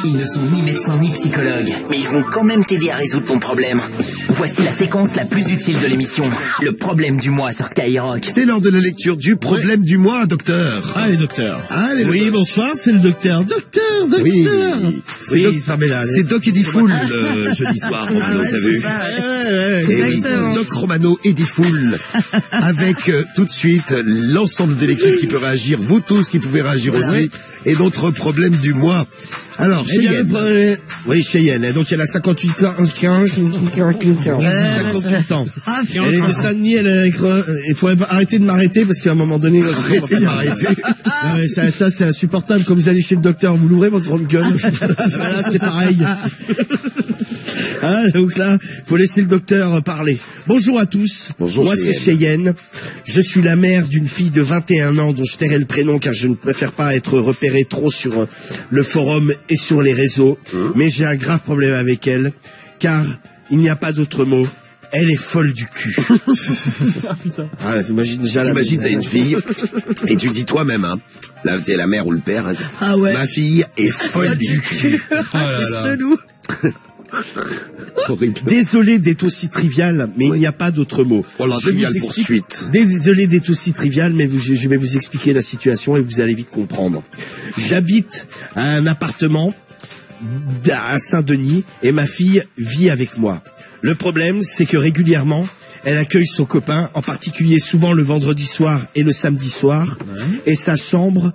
Ils ne sont ni médecins ni psychologues, mais ils vont quand même t'aider à résoudre ton problème. Voici la séquence la plus utile de l'émission. Le problème du mois sur Skyrock. C'est l'heure de la lecture du problème du mois, docteur. Allez, docteur. Allez, oui, bonsoir, c'est le docteur. Docteur. Oui, c'est Doc Eddie Fool le jeudi soir, t'as vu? Exactement. Doc Romano Eddie Fool, avec tout de suite l'ensemble de l'équipe qui peut réagir, vous tous qui pouvez réagir aussi, et notre problème du mois. Alors, Cheyenne. Oui, Cheyenne. Donc, elle a 58 ans. 58 ans. Elle est de Saint-Denis, il faut arrêter de m'arrêter parce qu'à un moment donné, Arrêtez de m'arrêter. Non, mais ça, c'est insupportable. Quand vous allez chez le docteur, vous l'ouvrez votre grande gueule. Voilà, c'est pareil. Hein, donc là, faut laisser le docteur parler. Bonjour à tous. Bonjour, moi, c'est Cheyenne. Je suis la mère d'une fille de 21 ans dont je tairai le prénom car je ne préfère pas être repéré trop sur le forum et sur les réseaux. Mais j'ai un grave problème avec elle car il n'y a pas d'autre mot. Elle est folle du cul. Ah, t'imagines déjà Imagine, t'as une fille, et tu dis toi-même, hein, là, t'es la mère ou le père, hein, Ah ouais. ma fille est folle du cul. C'est chelou. Horrible. Désolé d'être aussi trivial, mais il n'y a pas d'autre mot. Oh là, Je trivial vous explique- poursuite. Désolé d'être aussi trivial, mais je vais vous expliquer la situation et vous allez vite comprendre. J'habite à un appartement à Saint-Denis et ma fille vit avec moi. Le problème, c'est que régulièrement, elle accueille son copain, en particulier souvent le vendredi soir et le samedi soir, et sa chambre,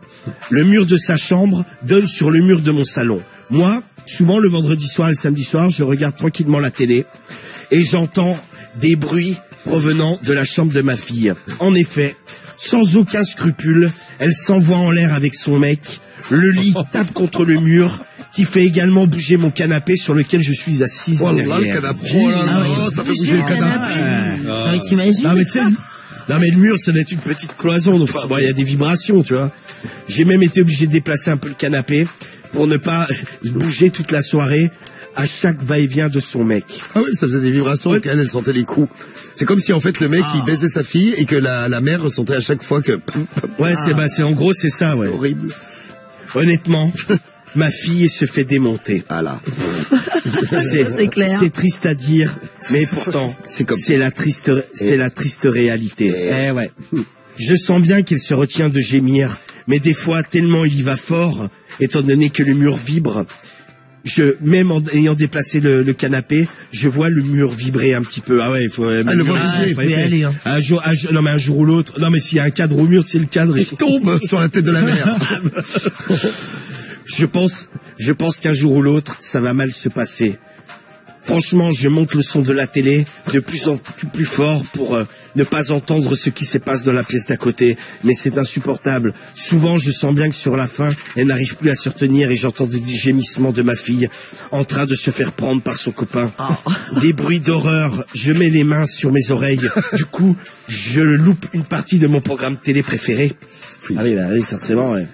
le mur de sa chambre donne sur le mur de mon salon. Moi, souvent le vendredi soir et le samedi soir, je regarde tranquillement la télé et j'entends des bruits provenant de la chambre de ma fille. En effet, sans aucun scrupule, elle s'envoie en l'air avec son mec, le lit tape contre le mur, qui fait également bouger mon canapé sur lequel je suis assise Oh là là, le derrière. canapé. Oh là là, ça fait bouger le canapé. Ah oui, t'imagines? Non mais tu sais, non mais le mur, ça doit être une petite cloison, donc enfin, bon, il y a des vibrations, tu vois. J'ai même été obligé de déplacer un peu le canapé pour ne pas bouger toute la soirée à chaque va-et-vient de son mec. Ah oui, ça faisait des vibrations, et elle sentait les coups. C'est comme si, en fait, le mec, il baisait sa fille, et que la mère ressentait à chaque fois que... Ouais, c'est en gros, c'est ça, ouais. C'est horrible. Honnêtement, ma fille se fait démonter. Ah là. C'est clair. C'est triste à dire, mais pourtant, C'est comme c'est la triste réalité. Eh ouais. Je sens bien qu'il se retient de gémir, mais des fois, tellement il y va fort, étant donné que le mur vibre, même en ayant déplacé le canapé, je vois le mur vibrer un petit peu. Ah ouais, il faut... le voit bouger, il faut y aller, hein. Non mais un jour ou l'autre, non mais s'il y a un cadre au mur, tu sais, le cadre... Il tombe sur la tête de la mère. Je pense qu'un jour ou l'autre, ça va mal se passer. Franchement, je monte le son de la télé de plus en plus fort pour ne pas entendre ce qui se passe dans la pièce d'à côté. Mais c'est insupportable. Souvent, je sens bien que sur la fin, elle n'arrive plus à se retenir et j'entends des gémissements de ma fille en train de se faire prendre par son copain. Des bruits d'horreur. Je mets les mains sur mes oreilles. Du coup, je loupe une partie de mon programme télé préféré. Ah oui, là, oui, forcément, ouais.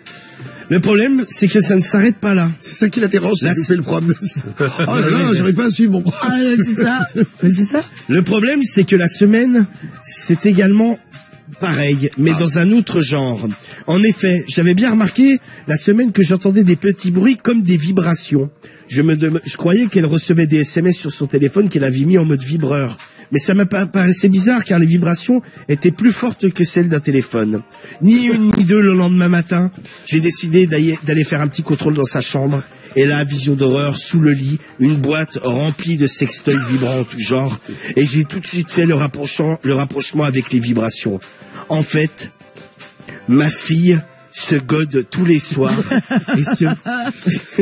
Le problème, c'est que ça ne s'arrête pas là. C'est ça qui l'interroge, c'est le problème. Oh là là, j'arrive pas à suivre mon... Ah, c'est ça. Mais c'est ça. Le problème, c'est que la semaine, c'est également pareil, mais dans un autre genre. En effet, j'avais bien remarqué la semaine que j'entendais des petits bruits comme des vibrations. Je croyais qu'elle recevait des SMS sur son téléphone qu'elle avait mis en mode vibreur. Mais ça me paraissait bizarre car les vibrations étaient plus fortes que celles d'un téléphone. Ni une ni deux le lendemain matin, j'ai décidé d'aller faire un petit contrôle dans sa chambre. Et là, vision d'horreur, sous le lit, une boîte remplie de sextoys vibrants en tout genre. Et j'ai tout de suite fait le rapprochement avec les vibrations. En fait, ma fille se gode tous les soirs et se...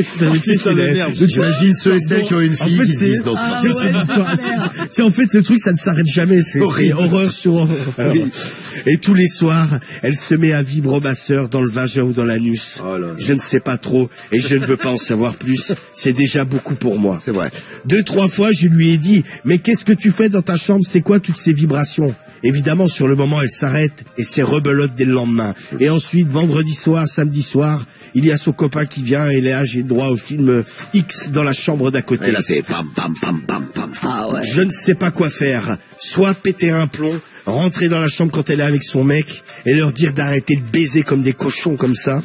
Ça m'énerve. J'imagine ceux et celles qui ont une fille qui se disent non, c'est c'est en fait, le truc, ça ne s'arrête jamais. C'est horreur sur horreur. Oui. Et tous les soirs, elle se met à vibromasseur dans le vagin ou dans l'anus. Oh là là. Je ne sais pas trop et je ne veux pas en savoir plus. C'est déjà beaucoup pour moi. C'est vrai. 2-3 fois, je lui ai dit, mais qu'est-ce que tu fais dans ta chambre? C'est quoi toutes ces vibrations? Évidemment, sur le moment, elle s'arrête et c'est rebelote dès le lendemain. Et ensuite, vendredi soir, samedi soir, il y a son copain qui vient et là, j'ai droit au film X dans la chambre d'à côté. Et là, c'est pam, pam, pam, pam, pam. Ah ouais. Je ne sais pas quoi faire. Soit péter un plomb, rentrer dans la chambre quand elle est avec son mec et leur dire d'arrêter de baiser comme des cochons comme ça.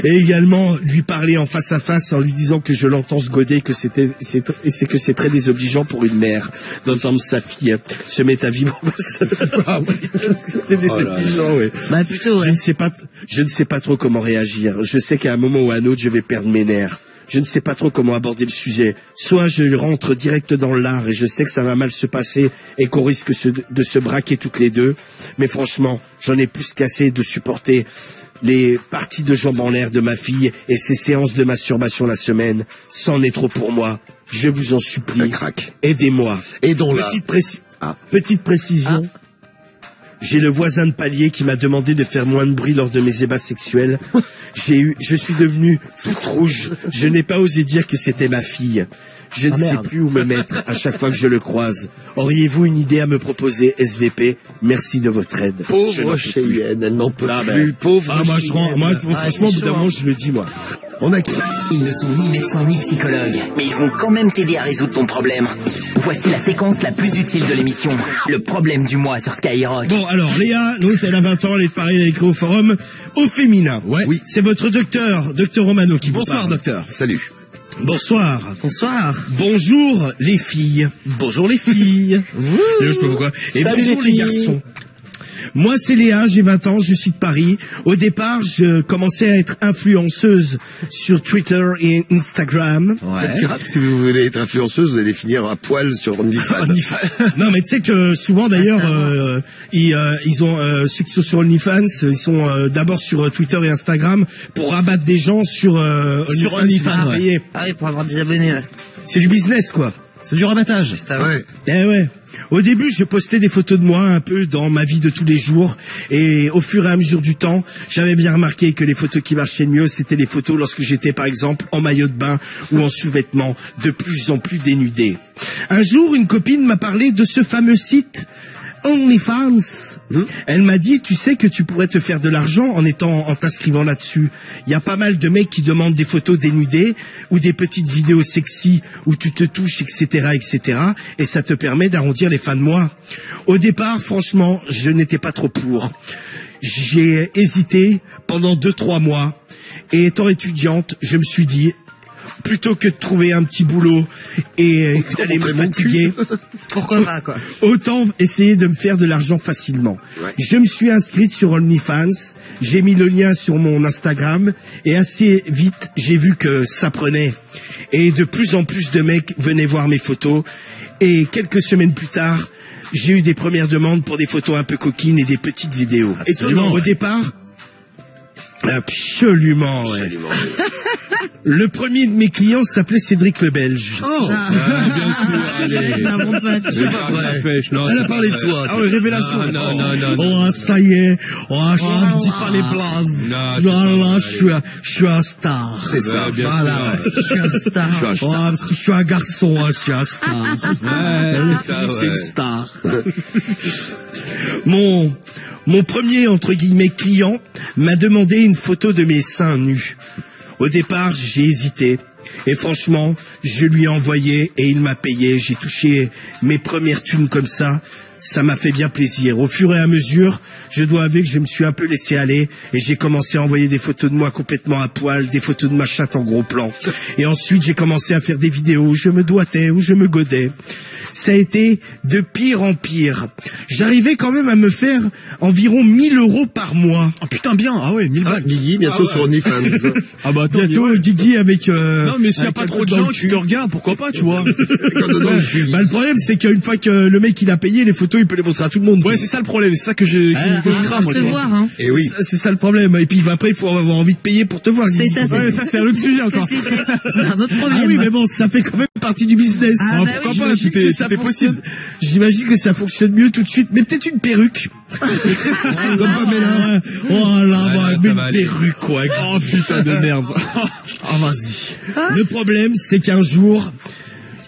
Et également lui parler en face à face en lui disant que je l'entends se goder, que c'est très désobligeant pour une mère d'entendre sa fille se mettre à vivre. C'est désobligeant, oui. Bah plutôt, ouais. Je ne sais pas trop comment réagir. Je sais qu'à un moment ou à un autre, je vais perdre mes nerfs. Je ne sais pas trop comment aborder le sujet. Soit je rentre direct dans l'art et je sais que ça va mal se passer et qu'on risque de se braquer toutes les deux. Mais franchement, j'en ai plus qu'assez de supporter les parties de jambes en l'air de ma fille et ses séances de masturbation la semaine. C'en est trop pour moi. Je vous en supplie. Aidez-moi. Aidons-la. Petite précision. J'ai le voisin de palier qui m'a demandé de faire moins de bruit lors de mes ébats sexuels. Je suis devenu toute rouge. Je n'ai pas osé dire que c'était ma fille. Je ne sais plus où me mettre à chaque fois que je le croise. Auriez-vous une idée à me proposer, SVP? Merci de votre aide. Pauvre Cheyenne, elle n'en peut plus. Pauvre Cheyenne. Moi, franchement, au bout d'un moment, je le dis, moi. Ils ne sont ni médecins ni psychologues, mais ils vont quand même t'aider à résoudre ton problème. Voici la séquence la plus utile de l'émission. Le problème du mois sur Skyrock. Bon, alors, Léa, l'autre, elle a 20 ans, elle est de Paris, elle a écrit au forum. Au féminin. Ouais. Oui. C'est votre docteur Romano qui vous parle. Bonsoir, docteur. Salut. Bonsoir. Bonsoir. Bonjour les filles. Bonjour les filles. Je sais pas pourquoi. Et salut bonjour les garçons. Moi, c'est Léa, j'ai 20 ans, je suis de Paris. Au départ, je commençais à être influenceuse sur Twitter et Instagram. Ouais. Si vous voulez être influenceuse, vous allez finir à poil sur OnlyFans. Non, mais tu sais que souvent, d'ailleurs, ils ont ceux qui sont sur OnlyFans, ils sont d'abord sur Twitter et Instagram pour rabattre des gens sur OnlyFans. Ouais. Ah oui, pour avoir des abonnés. Ouais. C'est du business, quoi. C'est du rabattage. Ouais. Eh ouais. Au début, je postais des photos de moi un peu dans ma vie de tous les jours. Et au fur et à mesure du temps, j'avais bien remarqué que les photos qui marchaient le mieux, c'était les photos lorsque j'étais, par exemple, en maillot de bain ou en sous-vêtements, de plus en plus dénudés. Un jour, une copine m'a parlé de ce fameux site OnlyFans. Elle m'a dit, tu sais que tu pourrais te faire de l'argent en t'inscrivant là-dessus. Il y a pas mal de mecs qui demandent des photos dénudées ou des petites vidéos sexy où tu te touches, etc., etc. Et ça te permet d'arrondir les fins de mois. Au départ, franchement, je n'étais pas trop pour. J'ai hésité pendant 2-3 mois. Et étant étudiante, je me suis dit, plutôt que de trouver un petit boulot et d'aller me fatiguer, pourquoi pas, quoi. Autant essayer de me faire de l'argent facilement. Ouais. Je me suis inscrite sur OnlyFans, j'ai mis le lien sur mon Instagram et assez vite, j'ai vu que ça prenait. Et de plus en plus de mecs venaient voir mes photos et quelques semaines plus tard, j'ai eu des premières demandes pour des photos un peu coquines et des petites vidéos. Étonnant, au départ, absolument, ouais. Absolument. Le premier de mes clients s'appelait Cédric le Belge. Oh, bien sûr, allez. Elle a parlé de toi. Ah oui, révélation. Non. Oh, ça y est. Oh, je dis pas les blagues. Voilà, je suis un star. C'est ça. Voilà. Je suis un star. Oh, parce que je suis un garçon, je suis un star. C'est une star. Mon premier, entre guillemets, client m'a demandé une photo de mes seins nus. Au départ, j'ai hésité. Et franchement, je lui ai envoyé et il m'a payé. J'ai touché mes premières thunes comme ça. Ça m'a fait bien plaisir. Au fur et à mesure, je dois avouer que je me suis un peu laissé aller et j'ai commencé à envoyer des photos de moi complètement à poil, des photos de ma chatte en gros plan. Et ensuite, j'ai commencé à faire des vidéos où je me doigtais, où je me godais. Ça a été de pire en pire. J'arrivais quand même à me faire environ 1 000 € par mois. Oh putain, bien. Ah ouais, 1000 balles. Guigui, bientôt sur OnlyFans. Ah bah attends, bientôt Guigui avec non, mais s'il n'y a pas trop de gens qui te regardent, pourquoi pas, tu vois. Bah le problème, c'est qu'une fois que le mec il a payé les photos, il peut les montrer à tout le monde. Ouais, c'est ça le problème. C'est ça que j'ai crame, moi. Se voir, hein. Et oui. C'est ça le problème. Et puis après, il faut avoir envie de payer pour te voir. C'est ça, c'est un autre sujet encore. C'est un autre problème. Ah oui, mais bon, ça fait quand même partie du business. Ah, bah pourquoi pas, c'était possible. J'imagine que ça fonctionne mieux tout de suite. Mais peut-être une perruque. Comme Pamela. Oh là, mais une perruque, quoi. Oh putain de merde. Ah, vas-y. Le problème, c'est qu'un jour,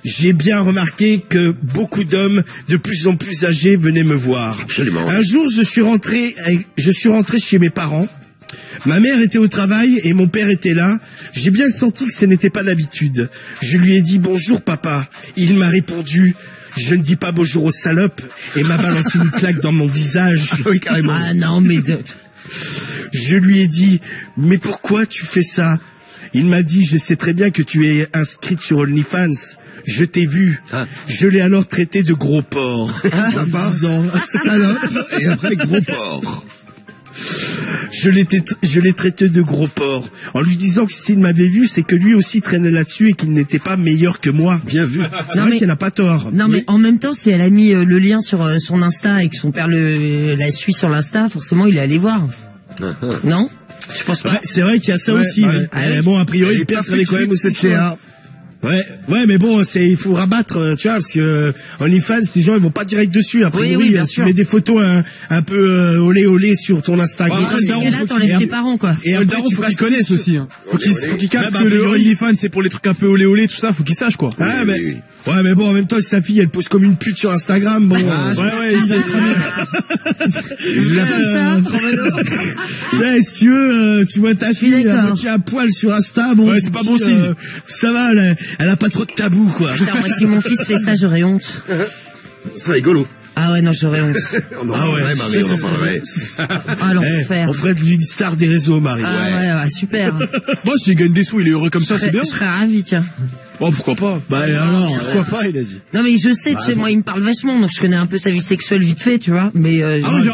j'ai bien remarqué que beaucoup d'hommes de plus en plus âgés venaient me voir. Absolument. Un jour, je suis rentré chez mes parents. Ma mère était au travail et mon père était là. J'ai bien senti que ce n'était pas l'habitude. Je lui ai dit bonjour papa. Il m'a répondu je ne dis pas bonjour aux salopes et m'a balancé une claque dans mon visage. Oui, carrément. Ah non, mais Je lui ai dit, mais pourquoi tu fais ça? Il m'a dit, je sais très bien que tu es inscrite sur OnlyFans. Je t'ai vu. Je l'ai alors traité de gros porc. Sympa. Salope. Et après, gros porc. Je l'ai traité de gros porc. En lui disant que s'il m'avait vu, c'est que lui aussi traînait là-dessus et qu'il n'était pas meilleur que moi. Bien vu. C'est vrai qu'il n'a pas tort. Non, mais en même temps, si elle a mis le lien sur son Insta et que son père la suit sur l'Insta, forcément, il est allé voir. Non? Je pense pas. Ouais, c'est vrai qu'il y a ça aussi. bah mais, oui. Ah oui. bon, a priori, Elle le est père pas serait quand même aussi. CA. Ouais, mais bon, il faut rabattre, tu vois, parce que OnlyFans, les gens, ils vont pas direct dessus. A priori, Oui, bien tu sûr. mets des photos un peu olé sur ton Instagram. Mais dans ces cas-là, t'enlèves tes parents, quoi. Et Et après, daron, tu faut passes qu'ils connaissent aussi. Hein. Faut qu'ils captent Ouais, bah, que a le priori. OnlyFans, c'est pour les trucs un peu olé tout ça. Faut qu'ils sachent quoi. Ah, mais, oui. ouais, mais bon, en même temps, si sa fille, elle pose comme une pute sur Instagram, bon. Ouais, ils savent très bien. Comme ça, Romano. Ouais, si tu veux, tu vois ta fille, d'accord. à moitié à poil sur Insta, bon. Ouais, c'est pas tu bon dis, signe. Ça va, elle a pas trop de tabou, quoi. Putain, moi, si mon fils fait ça, j'aurais honte. C'est rigolo. Ah ouais, non, j'aurais honte. On en Ah ouais, parlerait, Marie, on en parlerait. Ah, l'enfer. On ferait de lui une star des réseaux, Marie. Ah ouais, super. Moi, s'il gagne des sous, il est heureux comme ça, c'est bien. Je serais ravi, tiens. Bon, pourquoi pas. Bah alors, pourquoi pas, il a dit. Non mais je sais, tu sais, moi il me parle vachement, donc je connais un peu sa vie sexuelle vite fait, tu vois. Mais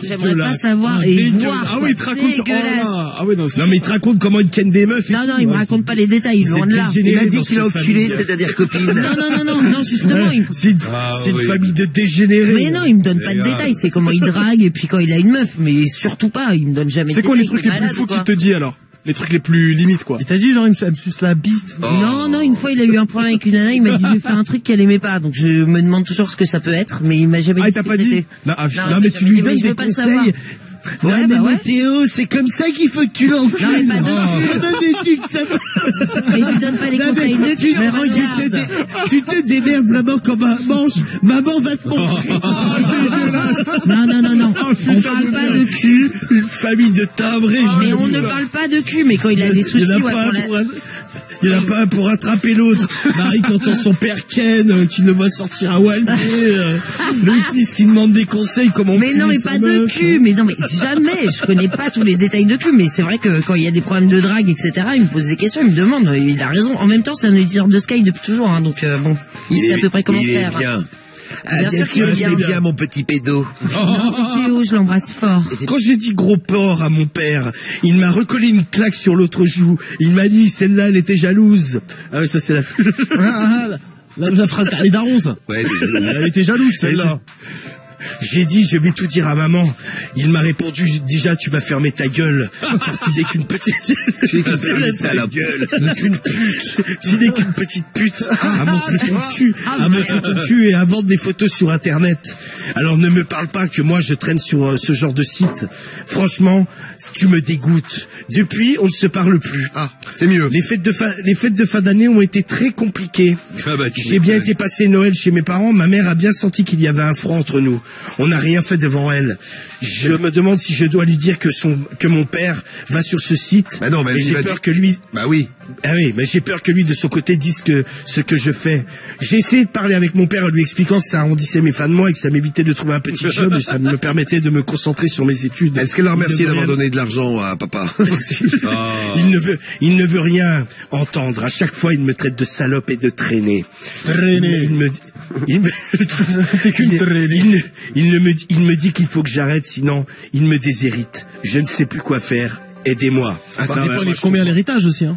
j'aimerais pas savoir et voir. Ah oui, il te raconte. Dégueulasse. Ah ouais, non, c'est Non, mais il te raconte comment il ken des meufs. et Non, tout. non, il me Ouais, raconte pas les détails, loin de là. Il a dit dans qu'il a cette enculé, famille. c'est-à-dire copine. Non, justement, il me... C'est une famille de dégénérés. Mais non, il me donne pas de détails, c'est comment il drague et puis quand il a une meuf, mais surtout pas, il me donne jamais de C'est quoi détails. les trucs les t'es plus malade fous ou quoi qu'il te dit alors? Les trucs les plus limites quoi. Il t'a dit genre il me suce la bite. Non, une fois il a eu un problème avec une nana, il m'a dit j'ai fait un truc qu'elle aimait pas, donc je me demande toujours ce que ça peut être, mais il m'a jamais Ah, dit il ce t'a que pas dit? c'était. Non, Ah, non, mais tu lui donnes je des veux pas le savoir. conseils. Ouais, non, mais bah ouais. Théo, c'est comme ça qu'il faut que tu l'encules. Non, mais pas de Oh. Donne des tics, ça va. Mais je lui donne pas les Non, conseils mais de cul. mais on va regarde, voir. tu te démerdes vraiment comme un manche. Maman va te montrer. Non. On parle pas de cul. Une famille de timbrés. Mais on ne parle pas de cul, mais quand il a des soucis, ouais, pour la... Il n'y en a pas un pour attraper l'autre. Marie, quand entend son père Ken, qui le voit sortir à Walder, le fils qui demande des conseils, comment on Mais non, punit mais sa pas de meuf. cul, mais non, mais jamais. Je connais pas tous les détails de cul, mais c'est vrai que quand il y a des problèmes de drague, etc., il me pose des questions, il me demande, il a raison. En même temps, c'est un auditeur de Sky depuis toujours, hein, donc bon, il sait à peu près comment il faire. est bien. Ah, Bien bien sûr qu'il sûr, est c'est bien. bien, mon petit pédo. Non, c'est Théo, je l'embrasse fort. Quand j'ai dit gros porc à mon père, il m'a recollé une claque sur l'autre joue. Il m'a dit, celle-là, elle était jalouse. Ah oui, ça c'est La phrase les darons ça. Ouais, déjà. Elle était jalouse, celle-là. J'ai dit, je vais tout dire à maman. Il m'a répondu, déjà, tu vas fermer ta gueule. Car tu n'es qu'une petite... Tu n'es qu'une petite salope. Qu'une pute. Tu n'es qu'une petite pute. À montrer ton cul. À montrer ton cul et à vendre des photos sur Internet. Alors ne me parle pas que moi, je traîne sur ce genre de site. Franchement, tu me dégoûtes. Depuis, on ne se parle plus. Ah, c'est mieux. Les fêtes de fin d'année ont été très compliquées. Ah bah, tu J'ai bien m'étonnes. été passer Noël chez mes parents. Ma mère a bien senti qu'il y avait un front entre nous. On n'a rien fait devant elle. Je me demande si je dois lui dire que mon père va sur ce site. Bah non, mais mais il j'ai va peur dire- que lui. Bah oui. Ah oui, mais j'ai peur que lui, de son côté, dise ce que je fais. J'ai essayé de parler avec mon père en lui expliquant que ça arrondissait mes fins de mois et que ça m'évitait de trouver un petit job et ça me permettait de me concentrer sur mes études. Est-ce qu'elle a remercié Il ne veut d'avoir rien- donné de l'argent à papa? Il ne veut rien entendre. À chaque fois, il me traite de salope et de traînée. Il me dit qu'il faut que j'arrête, sinon il me déshérite. Je ne sais plus quoi faire. Aidez-moi. Ça dépend combien l'héritage aussi hein.